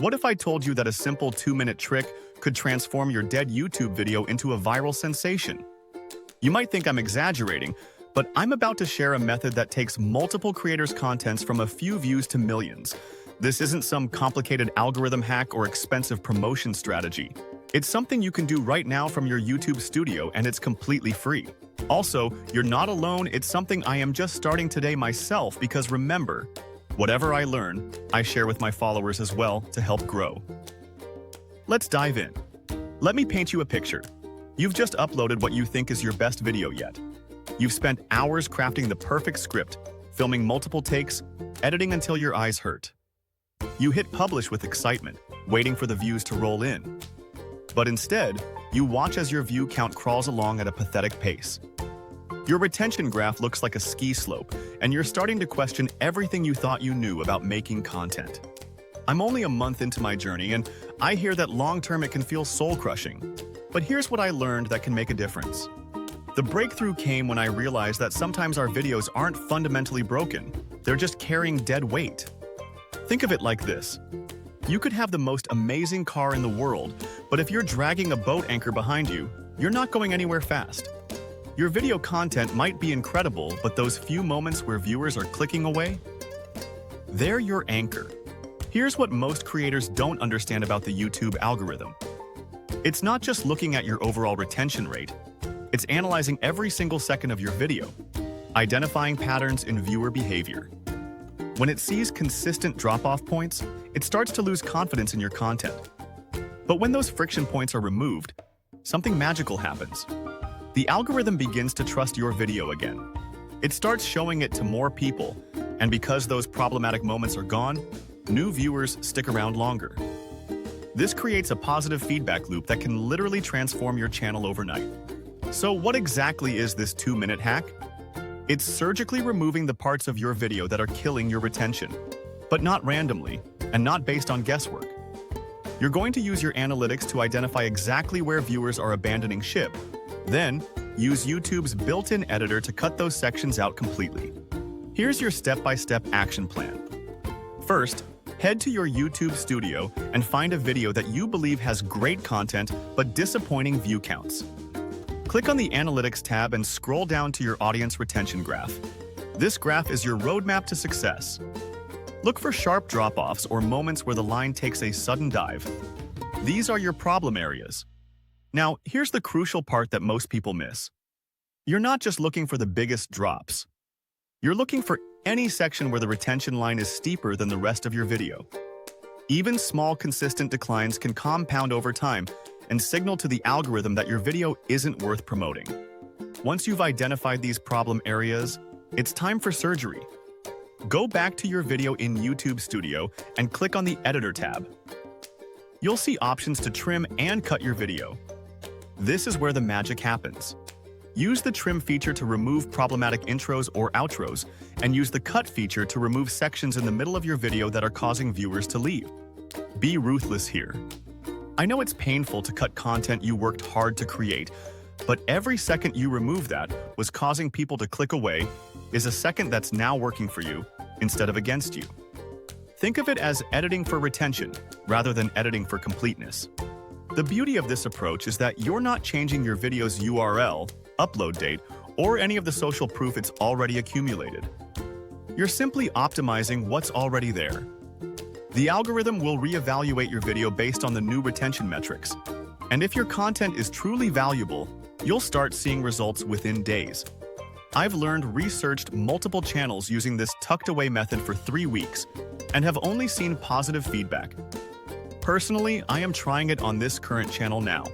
What if I told you that a simple 2-minute trick could transform your dead YouTube video into a viral sensation? You might think I'm exaggerating, but I'm about to share a method that takes multiple creators' contents from a few views to millions. This isn't some complicated algorithm hack or expensive promotion strategy. It's something you can do right now from your YouTube studio, and it's completely free. Also, you're not alone. It's something I am just starting today myself because remember, whatever I learn, I share with my followers as well to help grow. Let's dive in. Let me paint you a picture. You've just uploaded what you think is your best video yet. You've spent hours crafting the perfect script, filming multiple takes, editing until your eyes hurt. You hit publish with excitement, waiting for the views to roll in. But instead, you watch as your view count crawls along at a pathetic pace. Your retention graph looks like a ski slope, and you're starting to question everything you thought you knew about making content. I'm only a month into my journey, and I hear that long-term it can feel soul-crushing. But here's what I learned that can make a difference. The breakthrough came when I realized that sometimes our videos aren't fundamentally broken. They're just carrying dead weight. Think of it like this. You could have the most amazing car in the world, but if you're dragging a boat anchor behind you, you're not going anywhere fast. Your video content might be incredible, but those few moments where viewers are clicking away, they're your anchor. Here's what most creators don't understand about the YouTube algorithm. It's not just looking at your overall retention rate, it's analyzing every single second of your video, identifying patterns in viewer behavior. When it sees consistent drop-off points, it starts to lose confidence in your content. But when those friction points are removed, something magical happens. The algorithm begins to trust your video again. It starts showing it to more people, and because those problematic moments are gone, new viewers stick around longer. This creates a positive feedback loop that can literally transform your channel overnight. So what exactly is this 2-minute hack? It's surgically removing the parts of your video that are killing your retention, but not randomly and not based on guesswork. You're going to use your analytics to identify exactly where viewers are abandoning ship. Then, use YouTube's built-in editor to cut those sections out completely. Here's your step-by-step action plan. First, head to your YouTube studio and find a video that you believe has great content but disappointing view counts. Click on the Analytics tab and scroll down to your audience retention graph. This graph is your roadmap to success. Look for sharp drop-offs or moments where the line takes a sudden dive. These are your problem areas. Now, here's the crucial part that most people miss. You're not just looking for the biggest drops. You're looking for any section where the retention line is steeper than the rest of your video. Even small, consistent declines can compound over time and signal to the algorithm that your video isn't worth promoting. Once you've identified these problem areas, it's time for surgery. Go back to your video in YouTube Studio and click on the Editor tab. You'll see options to trim and cut your video. This is where the magic happens. Use the trim feature to remove problematic intros or outros, and use the cut feature to remove sections in the middle of your video that are causing viewers to leave. Be ruthless here. I know it's painful to cut content you worked hard to create, but every second you remove that was causing people to click away is a second that's now working for you instead of against you. Think of it as editing for retention rather than editing for completeness. The beauty of this approach is that you're not changing your video's URL, upload date, or any of the social proof it's already accumulated. You're simply optimizing what's already there. The algorithm will reevaluate your video based on the new retention metrics. And if your content is truly valuable, you'll start seeing results within days. I've researched multiple channels using this tucked-away method for 3 weeks and have only seen positive feedback. Personally, I am trying it on this current channel now.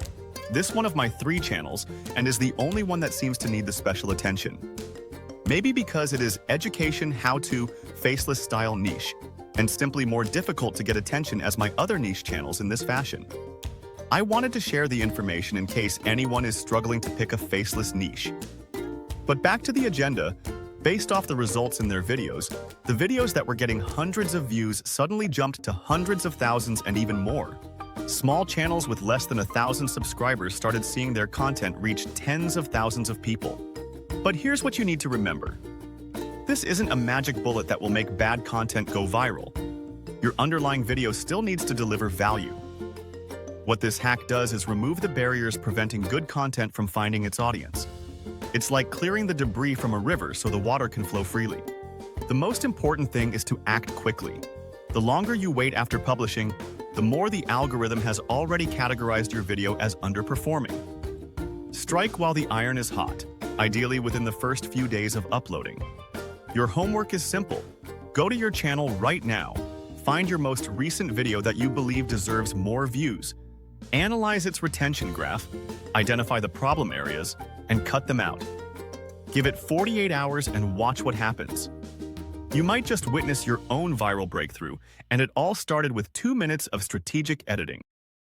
This one of my 3 channels, and is the only one that seems to need the special attention. Maybe because it is education, how-to, faceless style niche, and simply more difficult to get attention as my other niche channels in this fashion. I wanted to share the information in case anyone is struggling to pick a faceless niche. But back to the agenda, based off the results in their videos, the videos that were getting hundreds of views suddenly jumped to hundreds of thousands and even more. Small channels with less than 1,000 subscribers started seeing their content reach tens of thousands of people. But here's what you need to remember. This isn't a magic bullet that will make bad content go viral. your underlying video still needs to deliver value. What this hack does is remove the barriers preventing good content from finding its audience. It's like clearing the debris from a river so the water can flow freely. The most important thing is to act quickly. The longer you wait after publishing, the more the algorithm has already categorized your video as underperforming. Strike while the iron is hot, ideally within the first few days of uploading. Your homework is simple. Go to your channel right now, find your most recent video that you believe deserves more views, analyze its retention graph, identify the problem areas, and cut them out. Give it 48 hours and watch what happens. You might just witness your own viral breakthrough, and it all started with 2 minutes of strategic editing.